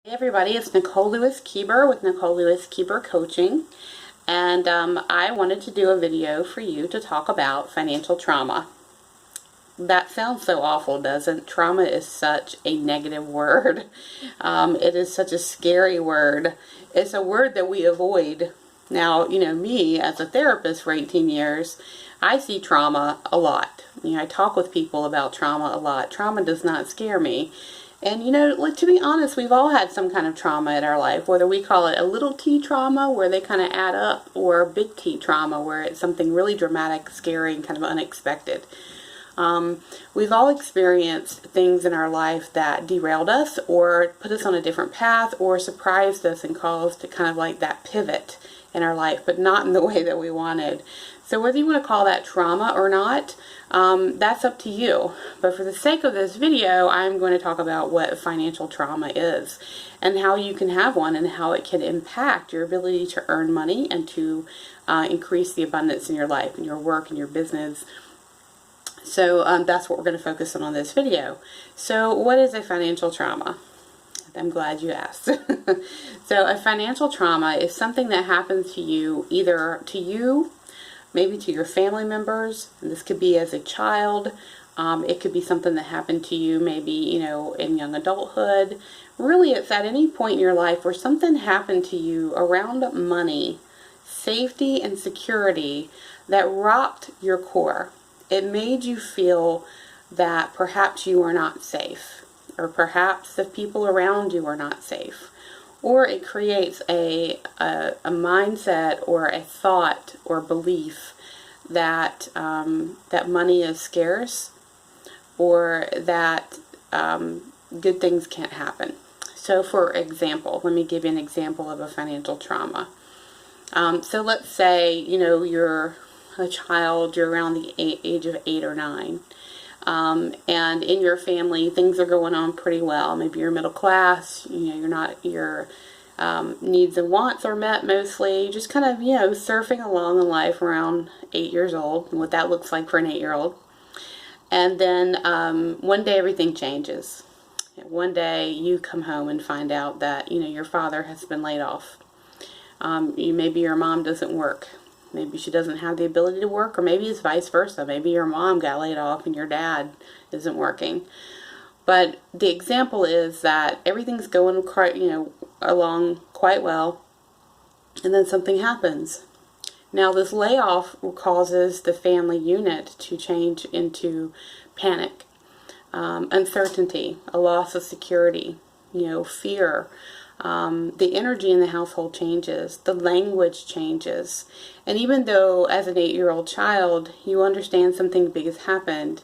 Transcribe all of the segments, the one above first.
Hey everybody, it's Nicole Lewis-Keeber with Nicole Lewis-Keeber Coaching, and I wanted to do a video for you to talk about financial trauma. That sounds so awful, doesn't it? Trauma is such a negative word. It is such a scary word. It's a word that we avoid. Now, me as a therapist for 18 years, I see trauma a lot. I talk with people about trauma a lot. Trauma does not scare me. And to be honest, we've all had some kind of trauma in our life, whether we call it a little t trauma where they kind of add up, or big T trauma where it's something really dramatic, scary, and kind of unexpected. We've all experienced things in our life that derailed us or put us on a different path or surprised us and caused kind of like that pivot in our life, but not in the way that we wanted. So whether you want to call that trauma or not, that's up to you. But for the sake of this video, I'm going to talk about what financial trauma is and how you can have one and how it can impact your ability to earn money and to increase the abundance in your life and your work and your business. So that's what we're going to focus on this video. So what is a financial trauma? I'm glad you asked. So a financial trauma is something that happens to you, either to you, maybe to your family members, and this could be as a child. It could be something that happened to you maybe, in young adulthood. Really, it's at any point in your life where something happened to you around money, safety, and security that rocked your core. It made you feel that perhaps you are not safe, or perhaps the people around you are not safe. Or it creates a mindset or a thought or belief that that money is scarce, or that good things can't happen. So for example, let me give you an example of a financial trauma. So let's say, you're a child, you're around the age of 8 or 9. And in your family, things are going on pretty well. Maybe you're middle class, your needs and wants are met mostly. You're just kind of, surfing along in life around 8 years old, and what that looks like for an 8-year-old. And then one day everything changes. One day you come home and find out that, your father has been laid off. Maybe your mom doesn't work. Maybe she doesn't have the ability to work, or maybe it's vice versa. Maybe your mom got laid off and your dad isn't working. But the example is that everything's going quite, along quite well, and then something happens. Now this layoff causes the family unit to change into panic, uncertainty, a loss of security, fear. The energy in the household changes, the language changes, and even though as an 8-year-old child you understand something big has happened,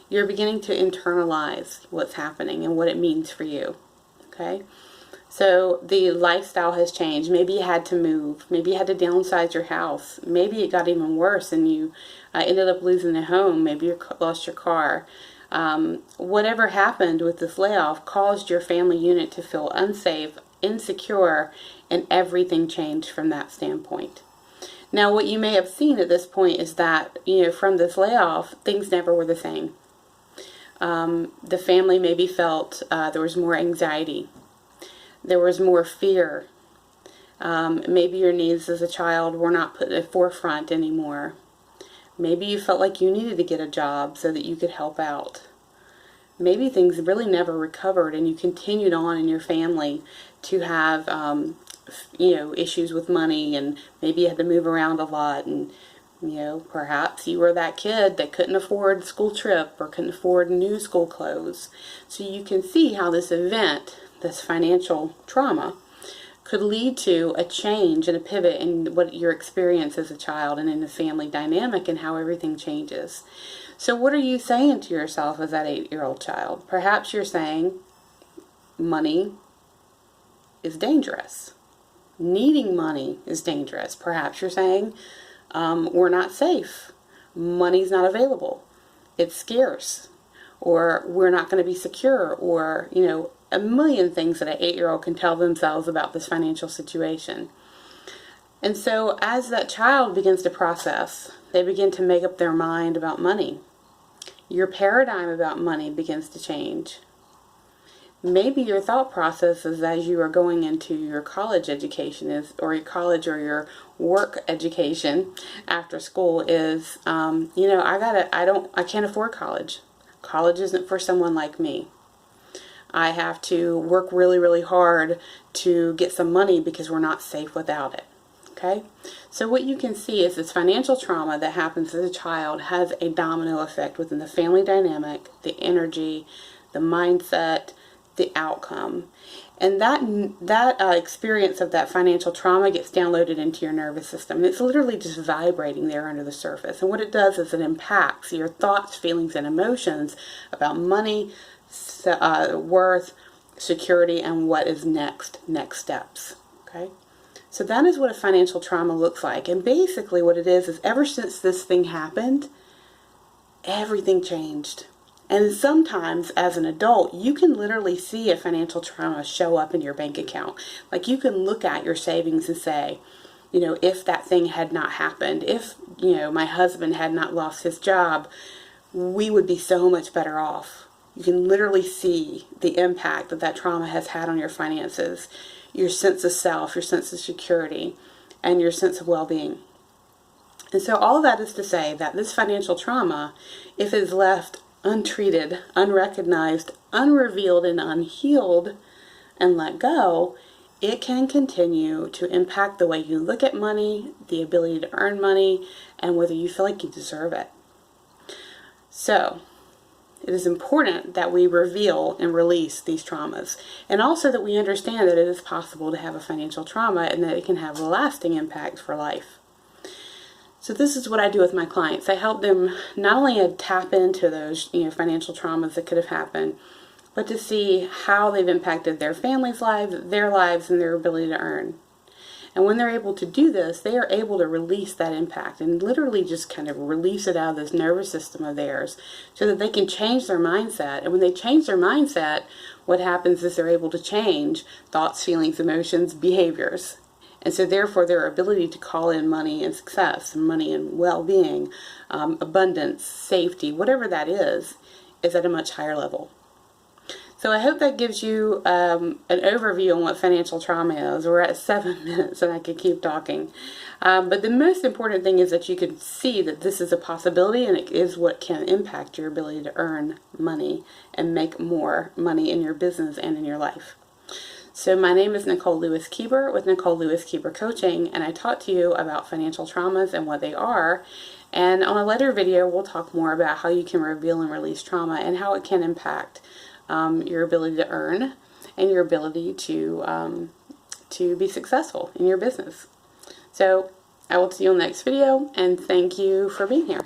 you're beginning to internalize what's happening and what it means for you. Okay? So the lifestyle has changed. Maybe you had to move. Maybe you had to downsize your house. Maybe it got even worse and you ended up losing a home. Maybe you lost your car. Whatever happened with this layoff caused your family unit to feel unsafe, insecure, and everything changed from that standpoint. Now what you may have seen at this point is that, from this layoff, things never were the same. The family maybe felt there was more anxiety. There was more fear. Maybe your needs as a child were not put at the forefront anymore. Maybe you felt like you needed to get a job so that you could help out. Maybe things really never recovered and you continued on in your family to have, issues with money, and maybe you had to move around a lot, and, perhaps you were that kid that couldn't afford a school trip or couldn't afford new school clothes. So you can see how this event, this financial trauma, could lead to a change and a pivot in what your experience as a child and in the family dynamic and how everything changes. So what are you saying to yourself as that 8-year-old child? Perhaps you're saying money is dangerous. Needing money is dangerous. Perhaps you're saying we're not safe. Money's not available. It's scarce. Or we're not going to be secure. Or, a million things that an 8-year-old can tell themselves about this financial situation. And so as that child begins to process, they begin to make up their mind about money. Your paradigm about money begins to change. Maybe your thought process is as you are going into your college education or your college or your work education after school is, I can't afford college. College isn't for someone like me. I have to work really, really hard to get some money because we're not safe without it. Okay? So what you can see is this financial trauma that happens as a child has a domino effect within the family dynamic, the energy, the mindset, the outcome. And that experience of that financial trauma gets downloaded into your nervous system. And it's literally just vibrating there under the surface. And what it does is it impacts your thoughts, feelings, and emotions about money, worth, security, and what is next steps. Okay? So that is what a financial trauma looks like. And basically what it is ever since this thing happened, everything changed. And sometimes as an adult, you can literally see a financial trauma show up in your bank account. Like you can look at your savings and say, if that thing had not happened, if, my husband had not lost his job, we would be so much better off. You can literally see the impact that that trauma has had on your finances, your sense of self, your sense of security, and your sense of well-being. And so all of that is to say that this financial trauma, if it is left untreated, unrecognized, unrevealed, and unhealed, and let go, it can continue to impact the way you look at money, the ability to earn money, and whether you feel like you deserve it. So, it is important that we reveal and release these traumas, and also that we understand that it is possible to have a financial trauma and that it can have a lasting impact for life. So this is what I do with my clients. I help them not only tap into those financial traumas that could have happened, but to see how they've impacted their family's lives, and their ability to earn. And when they're able to do this, they are able to release that impact and literally just kind of release it out of this nervous system of theirs so that they can change their mindset. And when they change their mindset, what happens is they're able to change thoughts, feelings, emotions, behaviors. And so therefore their ability to call in money and success, money and well-being, abundance, safety, whatever that is at a much higher level. So I hope that gives you an overview on what financial trauma is. We're at 7 minutes and I could keep talking. But the most important thing is that you can see that this is a possibility and it is what can impact your ability to earn money and make more money in your business and in your life. So my name is Nicole Lewis-Keeber with Nicole Lewis-Keeber Coaching, and I talk to you about financial traumas and what they are. And on a later video, we'll talk more about how you can reveal and release trauma and how it can impact your ability to earn and your ability to be successful in your business. So I will see you in the next video, and thank you for being here.